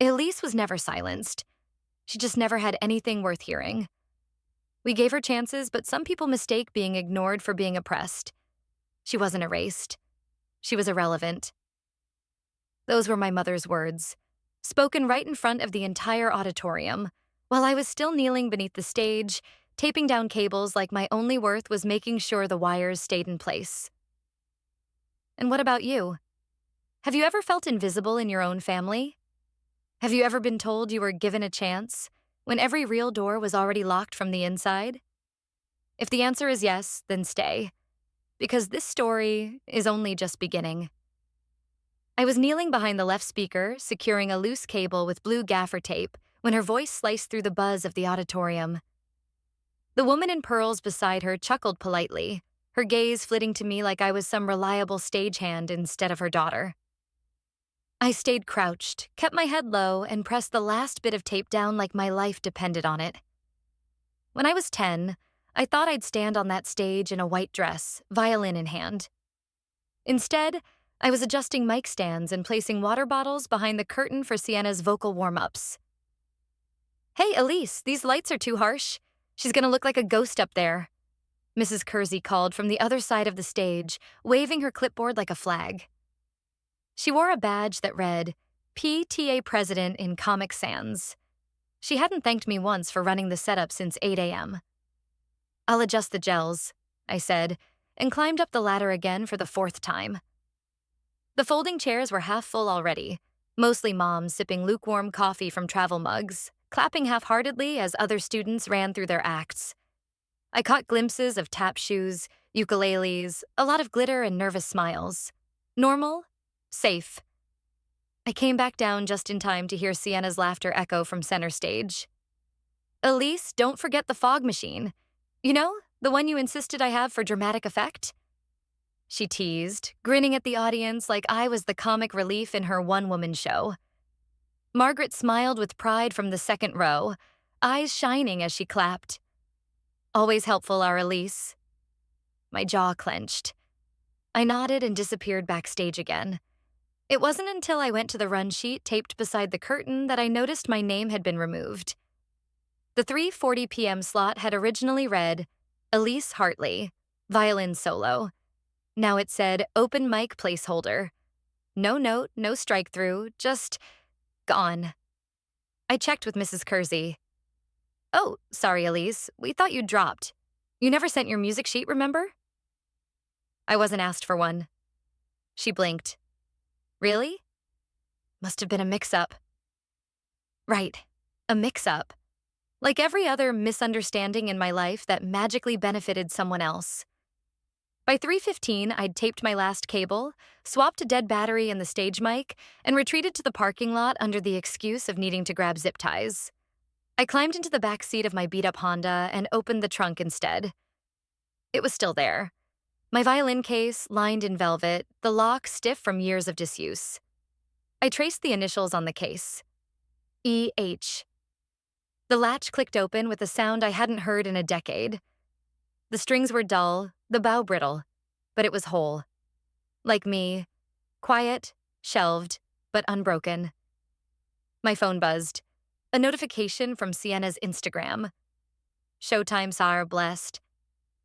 Elise was never silenced. She just never had anything worth hearing. We gave her chances, but some people mistake being ignored for being oppressed. She wasn't erased. She was irrelevant. Those were my mother's words, spoken right in front of the entire auditorium, while I was still kneeling beneath the stage, taping down cables like my only worth was making sure the wires stayed in place. And what about you? Have you ever felt invisible in your own family? Have you ever been told you were given a chance when every real door was already locked from the inside? If the answer is yes, then stay, because this story is only just beginning. I was kneeling behind the left speaker, securing a loose cable with blue gaffer tape, when her voice sliced through the buzz of the auditorium. The woman in pearls beside her chuckled politely, her gaze flitting to me like I was some reliable stagehand instead of her daughter. I stayed crouched, kept my head low, and pressed the last bit of tape down like my life depended on it. When I was 10, I thought I'd stand on that stage in a white dress, violin in hand. Instead, I was adjusting mic stands and placing water bottles behind the curtain for Sienna's vocal warm-ups. "Hey, Elise, these lights are too harsh. She's gonna look like a ghost up there," Mrs. Kersey called from the other side of the stage, waving her clipboard like a flag. She wore a badge that read, PTA President in Comic Sans. She hadn't thanked me once for running the setup since 8 a.m. "I'll adjust the gels," I said, and climbed up the ladder again for the 4th time. The folding chairs were half full already, mostly moms sipping lukewarm coffee from travel mugs, clapping half-heartedly as other students ran through their acts. I caught glimpses of tap shoes, ukuleles, a lot of glitter and nervous smiles. Normal, safe. I came back down just in time to hear Sienna's laughter echo from center stage. "Elise, don't forget the fog machine. You know, the one you insisted I have for dramatic effect?" She teased, grinning at the audience like I was the comic relief in her one-woman show. Margaret smiled with pride from the 2nd row, eyes shining as she clapped. "Always helpful, our Elise." My jaw clenched. I nodded and disappeared backstage again. It wasn't until I went to the run sheet taped beside the curtain that I noticed my name had been removed. The 3:40 p.m. slot had originally read, Elise Hartley, violin solo. Now it said, open mic placeholder. No note, no strike-through, just gone. I checked with Mrs. Kersey. "Oh, sorry, Elise. We thought you'd dropped. You never sent your music sheet, remember?" "I wasn't asked for one." She blinked. "Really?" "Must have been a mix-up." Right, a mix-up. Like every other misunderstanding in my life that magically benefited someone else. By 3:15, I'd taped my last cable, swapped a dead battery in the stage mic, and retreated to the parking lot under the excuse of needing to grab zip ties. I climbed into the back seat of my beat-up Honda and opened the trunk instead. It was still there. My violin case, lined in velvet, the lock stiff from years of disuse. I traced the initials on the case. E.H. The latch clicked open with a sound I hadn't heard in a decade. The strings were dull, the bow brittle, but it was whole. Like me, quiet, shelved, but unbroken. My phone buzzed. A notification from Sienna's Instagram. Showtime saw her blessed.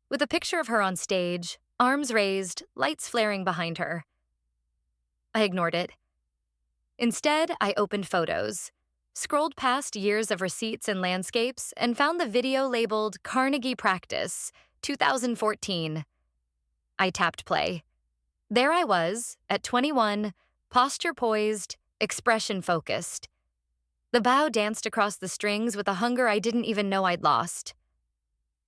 With a picture of her on stage, arms raised, lights flaring behind her. I ignored it. Instead, I opened photos, scrolled past years of receipts and landscapes, and found the video labeled Carnegie Practice, 2014. I tapped play. There I was, at 21, posture poised, expression focused. The bow danced across the strings with a hunger I didn't even know I'd lost.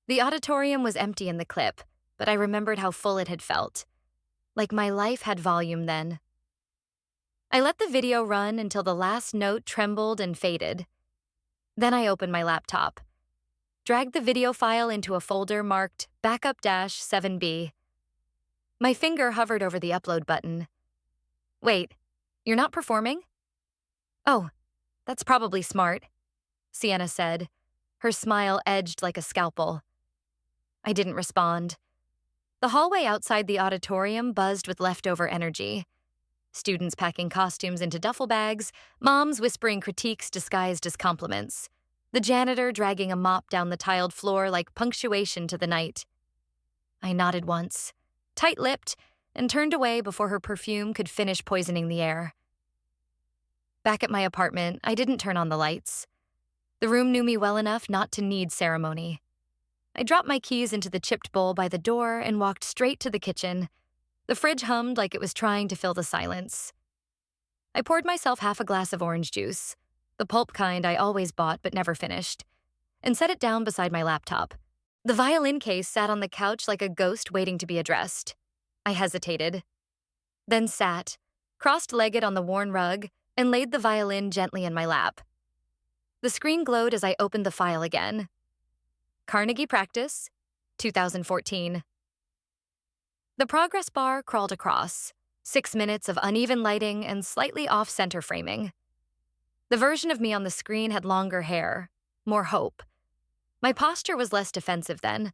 The auditorium was empty in the clip, but I remembered how full it had felt. Like my life had volume then. I let the video run until the last note trembled and faded. Then I opened my laptop, dragged the video file into a folder marked Backup-7B. My finger hovered over the upload button. "Wait, you're not performing?" "Oh, that's probably smart," Sienna said, her smile edged like a scalpel. I didn't respond. The hallway outside the auditorium buzzed with leftover energy. Students packing costumes into duffel bags, moms whispering critiques disguised as compliments, the janitor dragging a mop down the tiled floor like punctuation to the night. I nodded once, tight-lipped, and turned away before her perfume could finish poisoning the air. Back at my apartment, I didn't turn on the lights. The room knew me well enough not to need ceremony. I dropped my keys into the chipped bowl by the door and walked straight to the kitchen. The fridge hummed like it was trying to fill the silence. I poured myself half a glass of orange juice, the pulp kind I always bought but never finished, and set it down beside my laptop. The violin case sat on the couch like a ghost waiting to be addressed. I hesitated, then sat, crossed-legged on the worn rug, and laid the violin gently in my lap. The screen glowed as I opened the file again. Carnegie Practice, 2014. The progress bar crawled across, 6 minutes of uneven lighting and slightly off-center framing. The version of me on the screen had longer hair, more hope. My posture was less defensive then.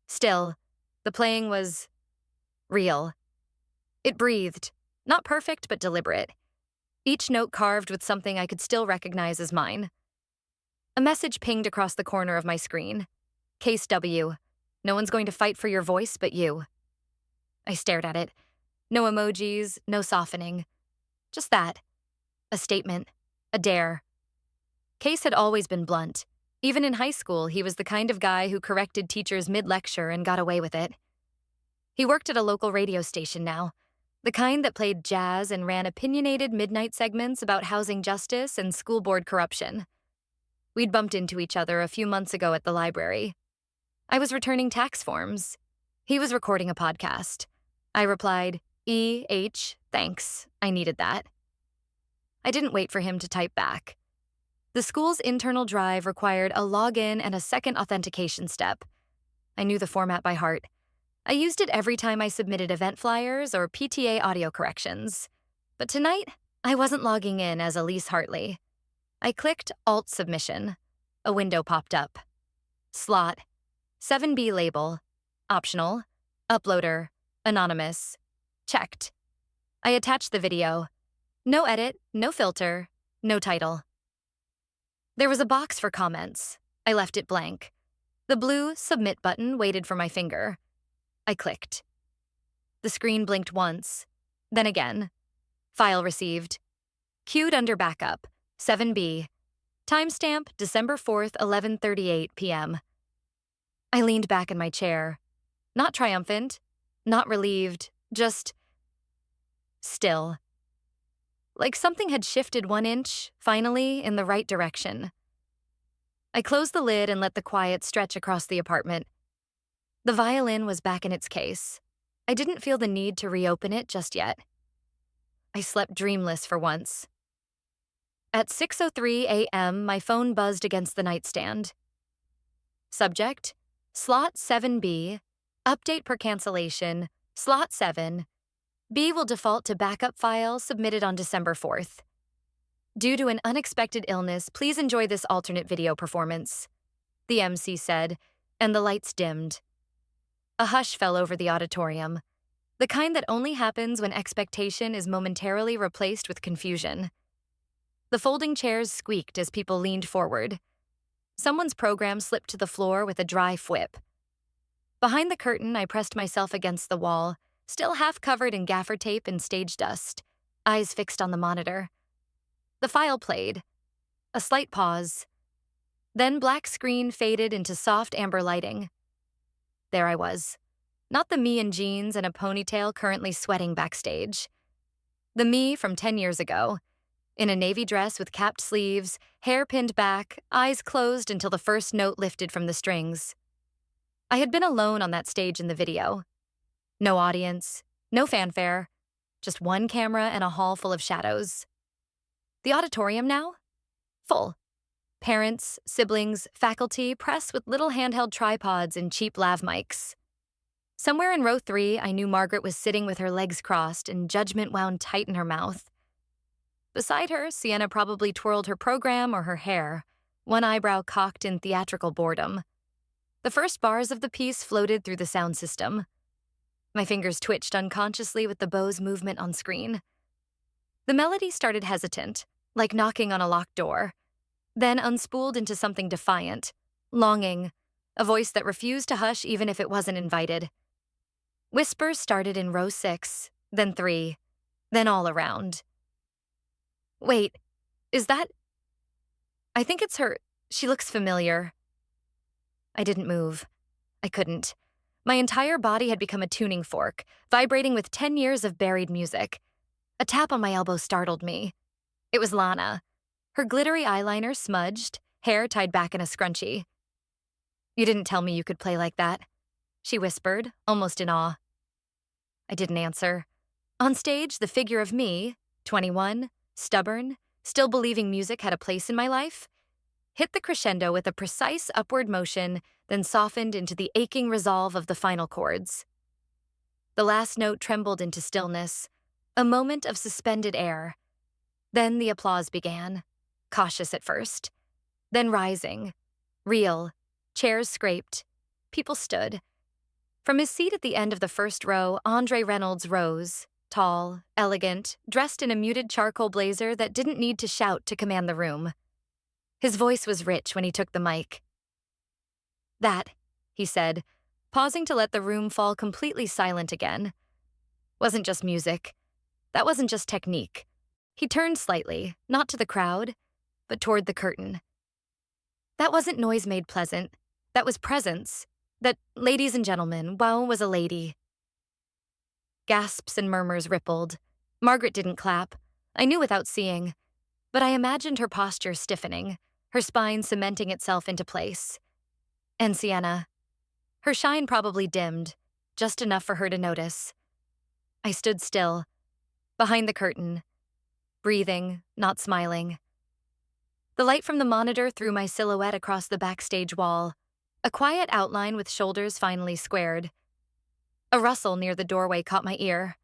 Still, the playing was real. It breathed, not perfect but deliberate. Each note carved with something I could still recognize as mine. A message pinged across the corner of my screen. Case W. No one's going to fight for your voice but you. I stared at it. No emojis, no softening. Just that. A statement. A dare. Case had always been blunt. Even in high school, he was the kind of guy who corrected teachers mid-lecture and got away with it. He worked at a local radio station now, the kind that played jazz and ran opinionated midnight segments about housing justice and school board corruption. We'd bumped into each other a few months ago at the library. I was returning tax forms. He was recording a podcast. I replied, thanks, I needed that. I didn't wait for him to type back. The school's internal drive required a login and a second authentication step. I knew the format by heart. I used it every time I submitted event flyers or PTA audio corrections. But tonight, I wasn't logging in as Elise Hartley. I clicked Alt Submission. A window popped up. Slot. 7B label. Optional. Uploader. Anonymous. Checked. I attached the video. No edit, no filter, no title. There was a box for comments. I left it blank. The blue Submit button waited for my finger. I clicked. The screen blinked once, then again. File received. Queued under backup, 7B. Timestamp December 4th, 11:38 p.m. I leaned back in my chair. Not triumphant, not relieved, just still. Like something had shifted 1 inch, finally, in the right direction. I closed the lid and let the quiet stretch across the apartment. The violin was back in its case. I didn't feel the need to reopen it just yet. I slept dreamless for once. At 6:03 a.m., my phone buzzed against the nightstand. Subject, Slot 7B, update per cancellation, Slot 7, B will default to backup file submitted on December 4th. Due to an unexpected illness, please enjoy this alternate video performance, the MC said, and the lights dimmed. A hush fell over the auditorium, the kind that only happens when expectation is momentarily replaced with confusion. The folding chairs squeaked as people leaned forward. Someone's program slipped to the floor with a dry whip. Behind the curtain, I pressed myself against the wall, still half covered in gaffer tape and stage dust, eyes fixed on the monitor. The file played. A slight pause. Then black screen faded into soft amber lighting. There I was. Not the me in jeans and a ponytail currently sweating backstage. The me from 10 years ago, in a navy dress with capped sleeves, hair pinned back, eyes closed until the first note lifted from the strings. I had been alone on that stage in the video. No audience, no fanfare, just one camera and a hall full of shadows. The auditorium now? Full. Parents, siblings, faculty, press with little handheld tripods and cheap lav mics. Somewhere in row 3, I knew Margaret was sitting with her legs crossed and judgment wound tight in her mouth. Beside her, Sienna probably twirled her program or her hair, one eyebrow cocked in theatrical boredom. The first bars of the piece floated through the sound system. My fingers twitched unconsciously with the bow's movement on screen. The melody started hesitant, like knocking on a locked door, then unspooled into something defiant, longing, a voice that refused to hush even if it wasn't invited. Whispers started in row 6, then 3, then all around. Wait, is that? I think it's her. She looks familiar. I didn't move. I couldn't. My entire body had become a tuning fork, vibrating with 10 years of buried music. A tap on my elbow startled me. It was Lana. Her glittery eyeliner smudged, hair tied back in a scrunchie. "You didn't tell me you could play like that," she whispered, almost in awe. I didn't answer. On stage, the figure of me, 21, stubborn, still believing music had a place in my life, hit the crescendo with a precise upward motion, then softened into the aching resolve of the final chords. The last note trembled into stillness, a moment of suspended air. Then the applause began, cautious at first, then rising, real, chairs scraped, people stood. From his seat at the end of the first row, Andre Reynolds rose, tall, elegant, dressed in a muted charcoal blazer that didn't need to shout to command the room. His voice was rich when he took the mic. "That," he said, pausing to let the room fall completely silent again, "wasn't just music. That wasn't just technique." He turned slightly, not to the crowd, but toward the curtain. "That wasn't noise made pleasant. That was presence. That, ladies and gentlemen, wow was a lady." Gasps and murmurs rippled. Margaret didn't clap. I knew without seeing. But I imagined her posture stiffening, her spine cementing itself into place. And Sienna. Her shine probably dimmed, just enough for her to notice. I stood still, behind the curtain, breathing, not smiling. The light from the monitor threw my silhouette across the backstage wall, a quiet outline with shoulders finely squared. A rustle near the doorway caught my ear.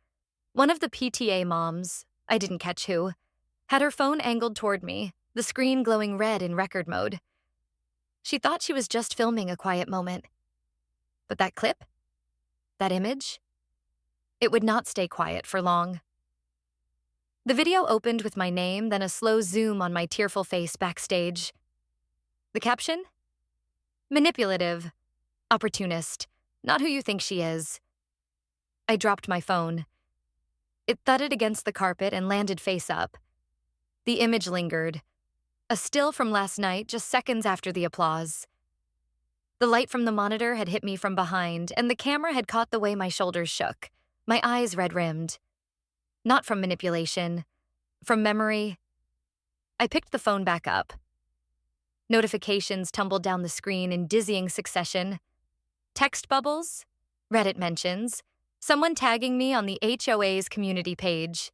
One of the PTA moms, I didn't catch who, had her phone angled toward me, the screen glowing red in record mode. She thought she was just filming a quiet moment. But that clip? That image? It would not stay quiet for long. The video opened with my name, then a slow zoom on my tearful face backstage. The caption? "Manipulative. Opportunist. Not who you think she is." I dropped my phone. It thudded against the carpet and landed face up. The image lingered. A still from last night, just seconds after the applause. The light from the monitor had hit me from behind, and the camera had caught the way my shoulders shook, my eyes red-rimmed. Not from manipulation, from memory. I picked the phone back up. Notifications tumbled down the screen in dizzying succession. Text bubbles, Reddit mentions, someone tagging me on the HOA's community page.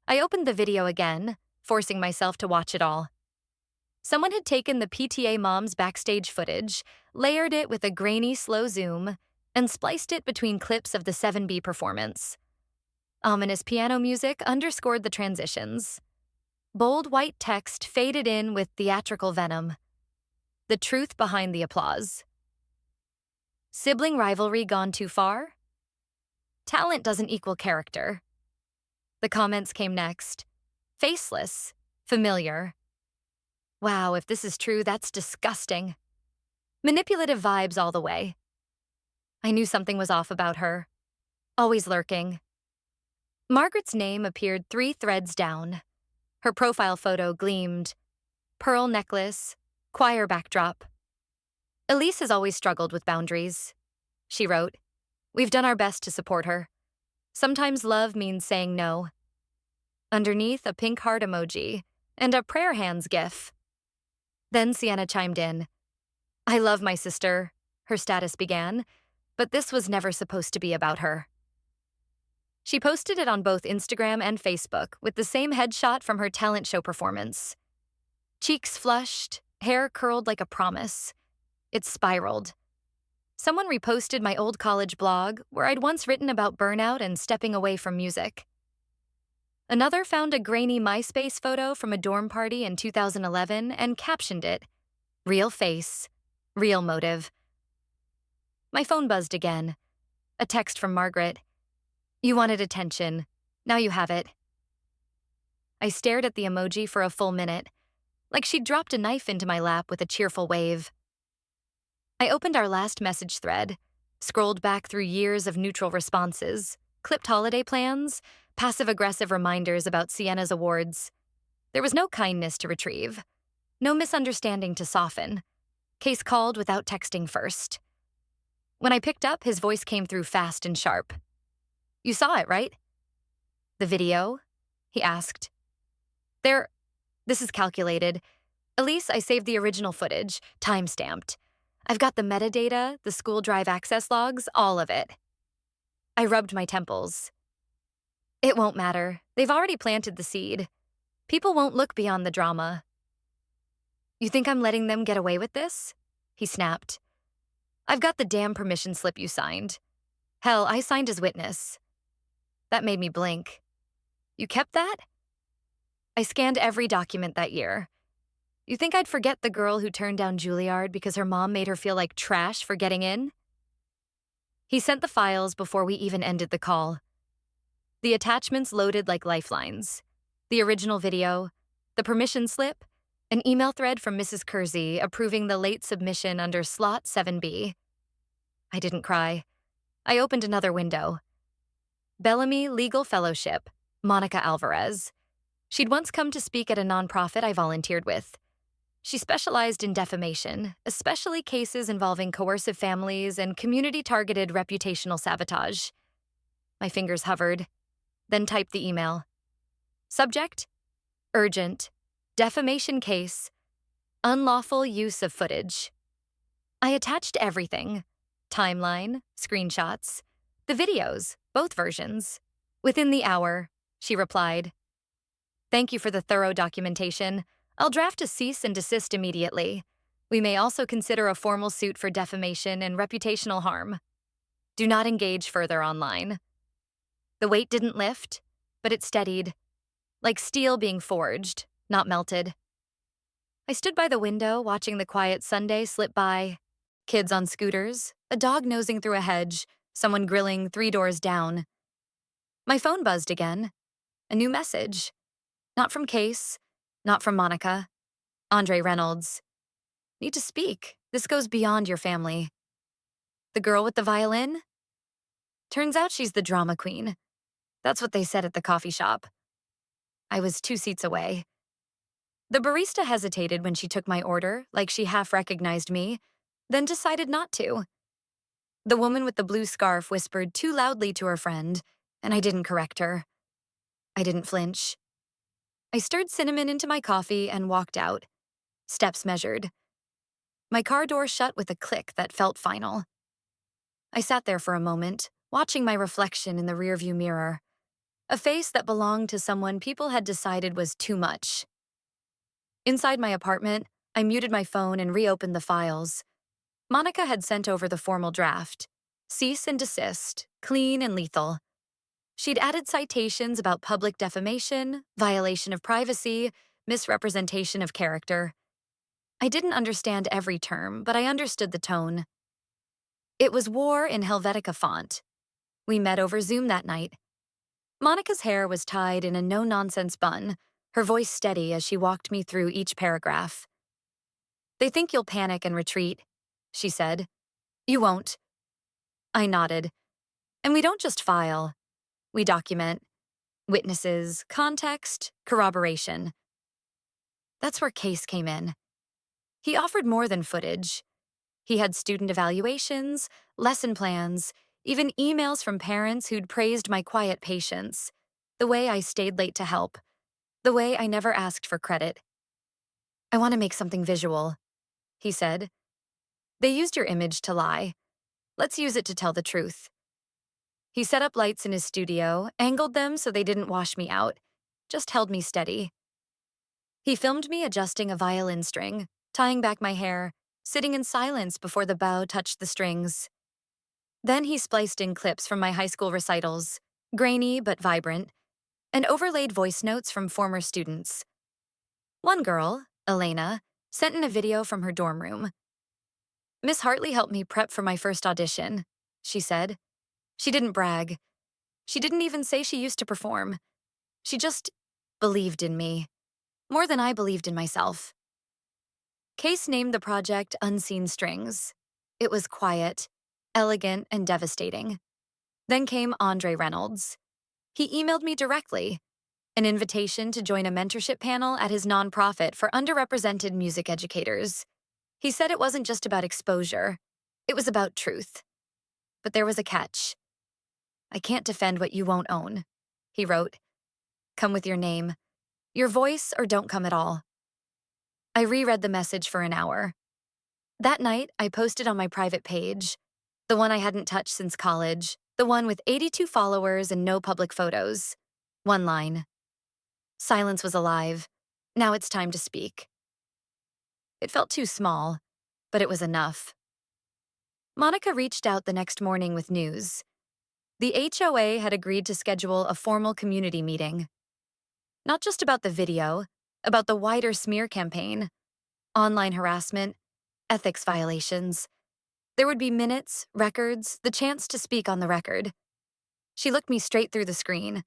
I opened the video again, forcing myself to watch it all. Someone had taken the PTA mom's backstage footage, layered it with a grainy slow zoom, and spliced it between clips of the 7B performance. Ominous piano music underscored the transitions. Bold white text faded in with theatrical venom. The truth behind the applause. Sibling rivalry gone too far? Talent doesn't equal character. The comments came next. Faceless. Familiar. Wow, if this is true, that's disgusting. Manipulative vibes all the way. I knew something was off about her. Always lurking. Margaret's name appeared 3 threads down. Her profile photo gleamed. Pearl necklace, choir backdrop. "Elise has always struggled with boundaries," she wrote. "We've done our best to support her. Sometimes love means saying no." Underneath, a pink heart emoji and a prayer hands gif. Then Sienna chimed in. "I love my sister," her status began, but this was never supposed to be about her. She posted it on both Instagram and Facebook with the same headshot from her talent show performance. Cheeks flushed, hair curled like a promise. It spiraled. Someone reposted my old college blog where I'd once written about burnout and stepping away from music. Another found a grainy MySpace photo from a dorm party in 2011 and captioned it, "Real face, real motive." My phone buzzed again. A text from Margaret. "You wanted attention. Now you have it." I stared at the emoji for a full minute, like she'd dropped a knife into my lap with a cheerful wave. I opened our last message thread, scrolled back through years of neutral responses, clipped holiday plans, passive-aggressive reminders about Sienna's awards. There was no kindness to retrieve, no misunderstanding to soften. Case called without texting first. When I picked up, his voice came through fast and sharp. "You saw it, right?" "The video?" he asked. This is calculated. Elise, I saved the original footage, time-stamped. I've got the metadata, the school drive access logs, all of it. I rubbed my temples. "It won't matter. They've already planted the seed. People won't look beyond the drama." "You think I'm letting them get away with this?" he snapped. "I've got the damn permission slip you signed. Hell, I signed as witness." That made me blink. "You kept that?" "I scanned every document that year. You think I'd forget the girl who turned down Juilliard because her mom made her feel like trash for getting in?" He sent the files before we even ended the call. The attachments loaded like lifelines. The original video, the permission slip, an email thread from Mrs. Kersey approving the late submission under slot 7B. I didn't cry. I opened another window. Bellamy Legal Fellowship, Monica Alvarez. She'd once come to speak at a nonprofit I volunteered with. She specialized in defamation, especially cases involving coercive families and community-targeted reputational sabotage. My fingers hovered, then typed the email. Subject: urgent, defamation case, unlawful use of footage. I attached everything: timeline, screenshots, the videos, both versions. Within the hour, she replied, "Thank you for the thorough documentation. I'll draft a cease and desist immediately. We may also consider a formal suit for defamation and reputational harm. Do not engage further online." The weight didn't lift, but it steadied, like steel being forged, not melted. I stood by the window watching the quiet Sunday slip by. Kids on scooters, a dog nosing through a hedge, someone grilling 3 doors down. My phone buzzed again. A new message. Not from Case, not from Monica. Andre Reynolds. "Need to speak. This goes beyond your family." "The girl with the violin?" Turns out she's the drama queen. That's what they said at the coffee shop. I was 2 seats away. The barista hesitated when she took my order, like she half recognized me, then decided not to. The woman with the blue scarf whispered too loudly to her friend, and I didn't correct her. I didn't flinch. I stirred cinnamon into my coffee and walked out, steps measured. My car door shut with a click that felt final. I sat there for a moment, watching my reflection in the rearview mirror, a face that belonged to someone people had decided was too much. Inside my apartment, I muted my phone and reopened the files. Monica had sent over the formal draft. Cease and desist, clean and lethal. She'd added citations about public defamation, violation of privacy, misrepresentation of character. I didn't understand every term, but I understood the tone. It was war in Helvetica font. We met over Zoom that night. Monica's hair was tied in a no-nonsense bun, her voice steady as she walked me through each paragraph. "They think you'll panic and retreat," she said. "You won't." I nodded. "And we don't just file. We document. Witnesses, context, corroboration." That's where Case came in. He offered more than footage. He had student evaluations, lesson plans, even emails from parents who'd praised my quiet patience, the way I stayed late to help, the way I never asked for credit. "I want to make something visual," he said. "They used your image to lie. Let's use it to tell the truth." He set up lights in his studio, angled them so they didn't wash me out, just held me steady. He filmed me adjusting a violin string, tying back my hair, sitting in silence before the bow touched the strings. Then he spliced in clips from my high school recitals, grainy but vibrant, and overlaid voice notes from former students. One girl, Elena, sent in a video from her dorm room. "Miss Hartley helped me prep for my first audition," she said. She didn't brag. She didn't even say she used to perform. She just believed in me, more than I believed in myself. Case named the project Unseen Strings. It was quiet, elegant, and devastating. Then came Andre Reynolds. He emailed me directly, an invitation to join a mentorship panel at his nonprofit for underrepresented music educators. He said it wasn't just about exposure, it was about truth. But there was a catch. I can't defend what you won't own, he wrote. Come with your name, your voice, or don't come at all. I reread the message for an hour. That night, I posted on my private page, the one I hadn't touched since college, the one with 82 followers and no public photos. One line. Silence was alive. Now it's time to speak. It felt too small, but it was enough. Monica reached out the next morning with news. The HOA had agreed to schedule a formal community meeting. Not just about the video, about the wider smear campaign, online harassment, ethics violations. There would be minutes, records, the chance to speak on the record. She looked me straight through the screen.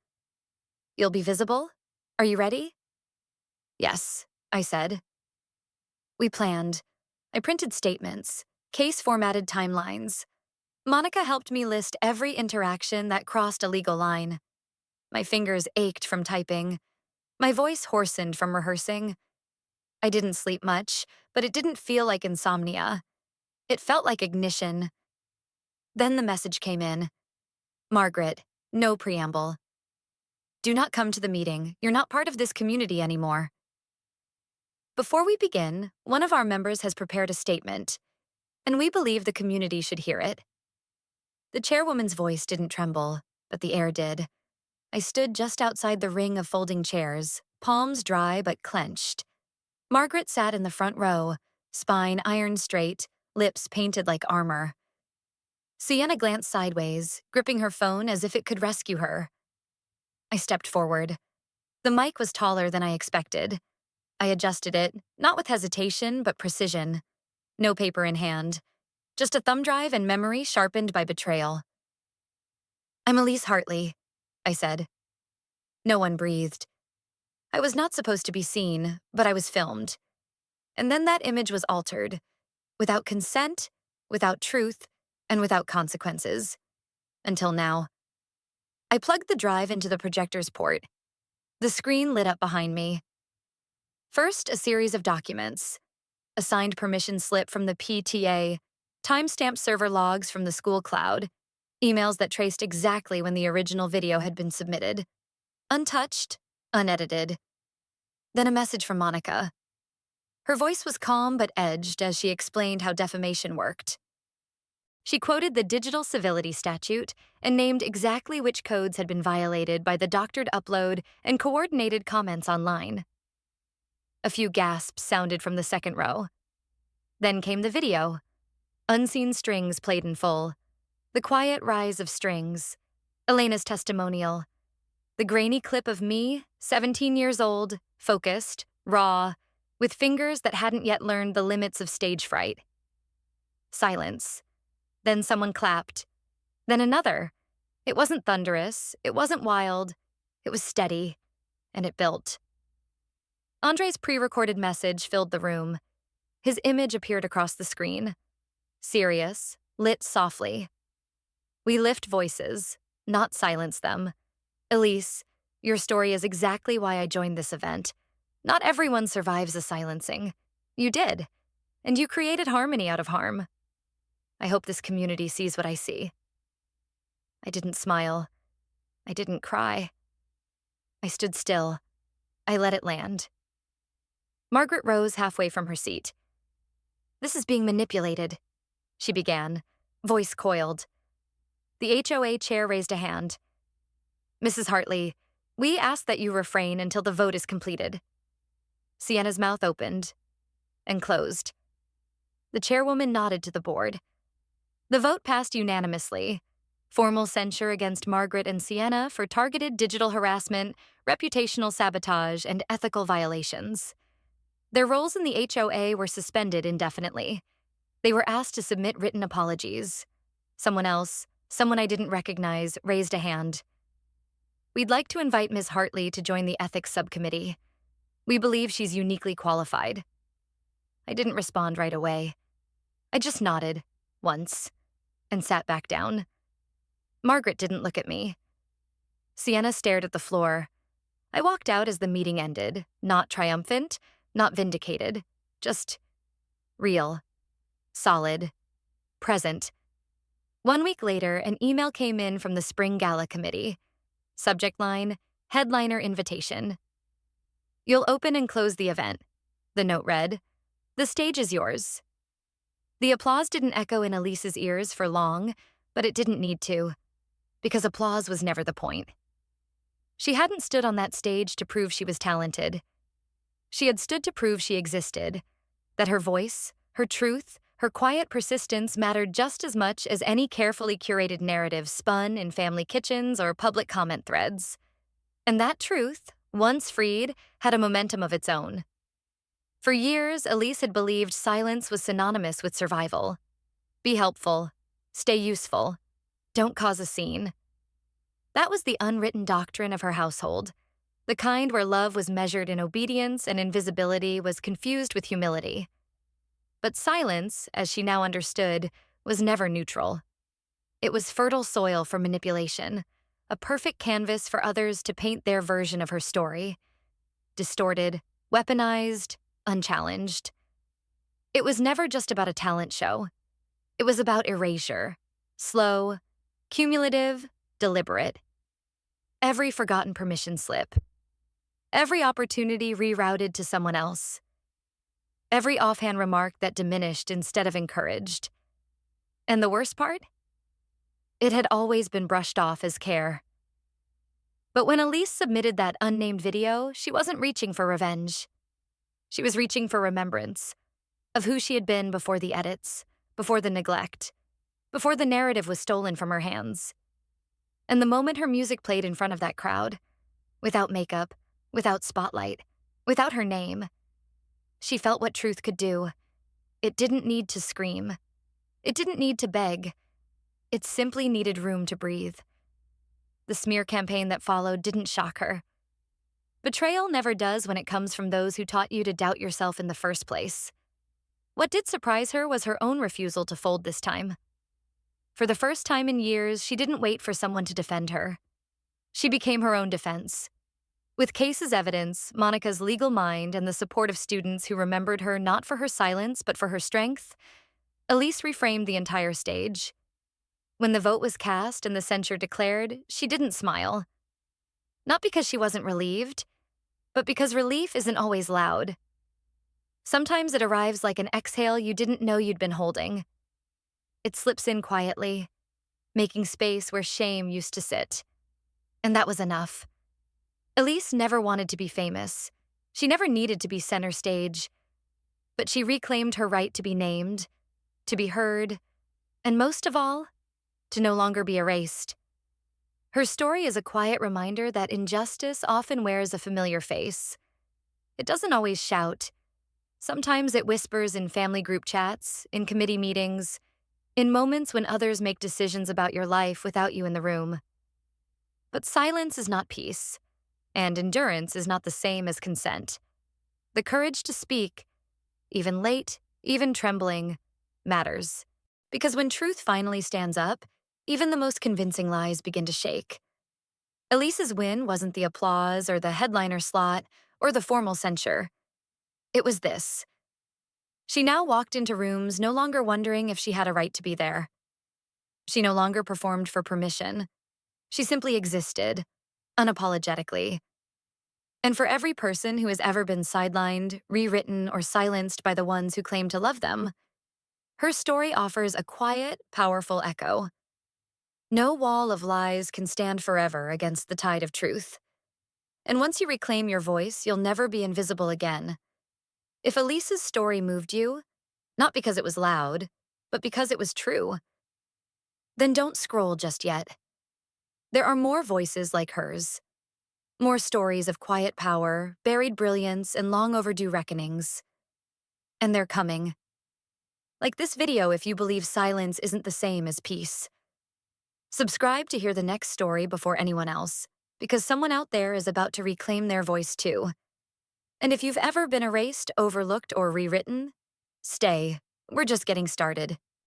You'll be visible? Are you ready? Yes, I said. We planned. I printed statements, case-formatted timelines. Monica helped me list every interaction that crossed a legal line. My fingers ached from typing. My voice hoarsened from rehearsing. I didn't sleep much, but it didn't feel like insomnia. It felt like ignition. Then the message came in. Margaret, no preamble. Do not come to the meeting. You're not part of this community anymore. Before we begin, one of our members has prepared a statement, and we believe the community should hear it. The chairwoman's voice didn't tremble, but the air did. I stood just outside the ring of folding chairs, palms dry but clenched. Margaret sat in the front row, spine iron straight, lips painted like armor. Sienna glanced sideways, gripping her phone as if it could rescue her. I stepped forward. The mic was taller than I expected. I adjusted it, not with hesitation, but precision. No paper in hand. Just a thumb drive and memory sharpened by betrayal. I'm Elise Hartley, I said. No one breathed. I was not supposed to be seen, but I was filmed. And then that image was altered. Without consent, without truth, and without consequences. Until now. I plugged the drive into the projector's port. The screen lit up behind me. First, a series of documents. A signed permission slip from the PTA, timestamp server logs from the school cloud, emails that traced exactly when the original video had been submitted. Untouched, unedited. Then a message from Monica. Her voice was calm but edged as she explained how defamation worked. She quoted the Digital Civility Statute and named exactly which codes had been violated by the doctored upload and coordinated comments online. A few gasps sounded from the second row. Then came the video. Unseen Strings played in full. The quiet rise of strings. Elena's testimonial. The grainy clip of me, 17 years old, focused, raw, with fingers that hadn't yet learned the limits of stage fright. Silence. Then someone clapped. Then another. It wasn't thunderous, it wasn't wild. It was steady, and it built. Andre's pre-recorded message filled the room. His image appeared across the screen. Serious, lit softly. We lift voices, not silence them. Elise, your story is exactly why I joined this event. Not everyone survives a silencing. You did, and you created harmony out of harm. I hope this community sees what I see. I didn't smile. I didn't cry. I stood still. I let it land. Margaret rose halfway from her seat. This is being manipulated, she began, voice coiled. The HOA chair raised a hand. Mrs. Hartley, we ask that you refrain until the vote is completed. Sienna's mouth opened and closed. The chairwoman nodded to the board. The vote passed unanimously. Formal censure against Margaret and Sienna for targeted digital harassment, reputational sabotage, and ethical violations. Their roles in the HOA were suspended indefinitely. They were asked to submit written apologies. Someone else, someone I didn't recognize, raised a hand. We'd like to invite Ms. Hartley to join the ethics subcommittee. We believe she's uniquely qualified. I didn't respond right away. I just nodded, once, and sat back down. Margaret didn't look at me. Sienna stared at the floor. I walked out as the meeting ended, not triumphant, not vindicated, just real, solid, present. 1 week later, an email came in from the Spring Gala Committee. Subject line, headliner invitation. You'll open and close the event. The note read, the stage is yours. The applause didn't echo in Elise's ears for long, but it didn't need to, because applause was never the point. She hadn't stood on that stage to prove she was talented. She had stood to prove she existed, that her voice, her truth, her quiet persistence mattered just as much as any carefully curated narrative spun in family kitchens or public comment threads. And that truth, once freed, had a momentum of its own. For years, Elise had believed silence was synonymous with survival. Be helpful, stay useful, don't cause a scene. That was the unwritten doctrine of her household, the kind where love was measured in obedience and invisibility was confused with humility. But silence, as she now understood, was never neutral. It was fertile soil for manipulation, a perfect canvas for others to paint their version of her story. Distorted, weaponized, unchallenged. It was never just about a talent show. It was about erasure, slow, cumulative, deliberate. Every forgotten permission slip. Every opportunity rerouted to someone else. Every offhand remark that diminished instead of encouraged. And the worst part? It had always been brushed off as care. But when Elise submitted that unnamed video, she wasn't reaching for revenge. She was reaching for remembrance of who she had been before the edits, before the neglect, before the narrative was stolen from her hands. And the moment her music played in front of that crowd, without makeup, without spotlight, without her name, she felt what truth could do. It didn't need to scream. It didn't need to beg. It simply needed room to breathe. The smear campaign that followed didn't shock her. Betrayal never does when it comes from those who taught you to doubt yourself in the first place. What did surprise her was her own refusal to fold this time. For the first time in years, she didn't wait for someone to defend her. She became her own defense. With case as evidence, Monica's legal mind, and the support of students who remembered her not for her silence but for her strength, Elise reframed the entire stage. When the vote was cast and the censure declared, she didn't smile. Not because she wasn't relieved, but because relief isn't always loud. Sometimes it arrives like an exhale you didn't know you'd been holding. It slips in quietly, making space where shame used to sit. And that was enough. Elise never wanted to be famous. She never needed to be center stage. But she reclaimed her right to be named, to be heard, and most of all, to no longer be erased. Her story is a quiet reminder that injustice often wears a familiar face. It doesn't always shout. Sometimes it whispers in family group chats, in committee meetings, in moments when others make decisions about your life without you in the room. But silence is not peace, and endurance is not the same as consent. The courage to speak, even late, even trembling, matters. Because when truth finally stands up, even the most convincing lies begin to shake. Elise's win wasn't the applause or the headliner slot or the formal censure. It was this. She now walked into rooms no longer wondering if she had a right to be there. She no longer performed for permission. She simply existed, unapologetically. And for every person who has ever been sidelined, rewritten, or silenced by the ones who claim to love them, her story offers a quiet, powerful echo. No wall of lies can stand forever against the tide of truth. And once you reclaim your voice, you'll never be invisible again. If Elise's story moved you, not because it was loud, but because it was true, then don't scroll just yet. There are more voices like hers. More stories of quiet power, buried brilliance, and long overdue reckonings. And they're coming. Like this video if you believe silence isn't the same as peace. Subscribe to hear the next story before anyone else. because someone out there is about to reclaim their voice too. And if you've ever been erased, overlooked, or rewritten, stay. We're just getting started.